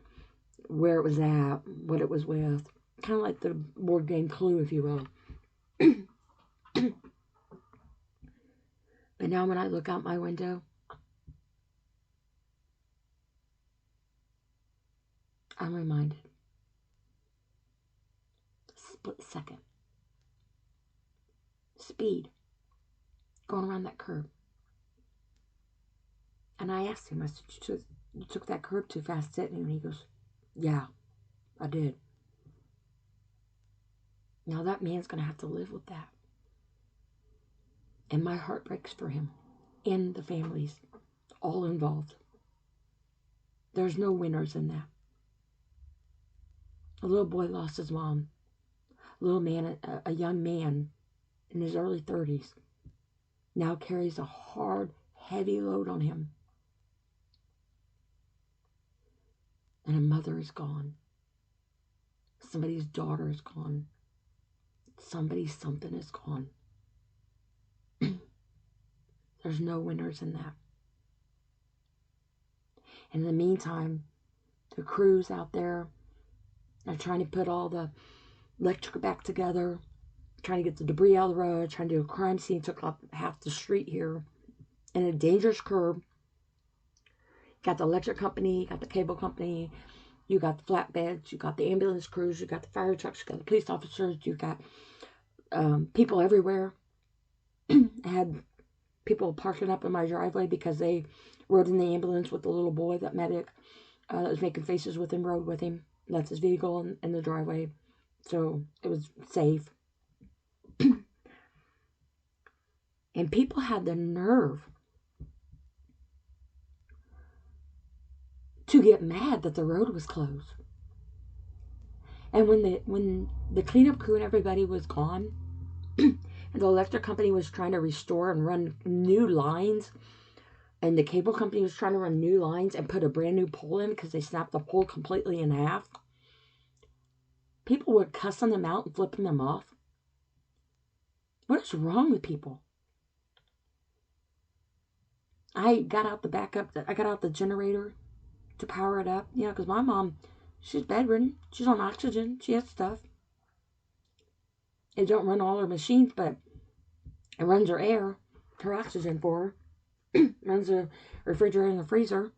Where it was at? What it was with? Kind of like the board game Clue, if you will. But now when I look out my window, I'm reminded. Split second. Speed. Going around that curb. And I asked him, I said, you took that curb too fast, didn't you? And he goes, yeah, I did. Now that man's going to have to live with that. And my heart breaks for him and the families all involved. There's no winners in that. A little boy lost his mom. A young man in his early 30s now carries a hard, heavy load on him. And a mother is gone. Somebody's daughter is gone. Somebody's something is gone. There's no winners in that. In the meantime, the crews out there are trying to put all the electric back together, trying to get the debris out of the road, trying to do a crime scene. Took up half the street here in a dangerous curb. Got the electric company, got the cable company, you got the flatbeds, you got the ambulance crews, you got the fire trucks, you got the police officers, you got people everywhere. I had people parking up in my driveway because they rode in the ambulance with the little boy, that medic that was making faces with him, rode with him, left his vehicle in the driveway. So it was safe. And people had the nerve to get mad that the road was closed. And when the cleanup crew and everybody was gone, and the electric company was trying to restore and run new lines, and the cable company was trying to run new lines and put a brand new pole in because they snapped the pole completely in half, people were cussing them out and flipping them off. What is wrong with people? I got out the generator to power it up, because my mom, she's bedridden. She's on oxygen. She has stuff. It don't run all her machines, but it runs her air, her oxygen for her. Runs the refrigerator and the freezer.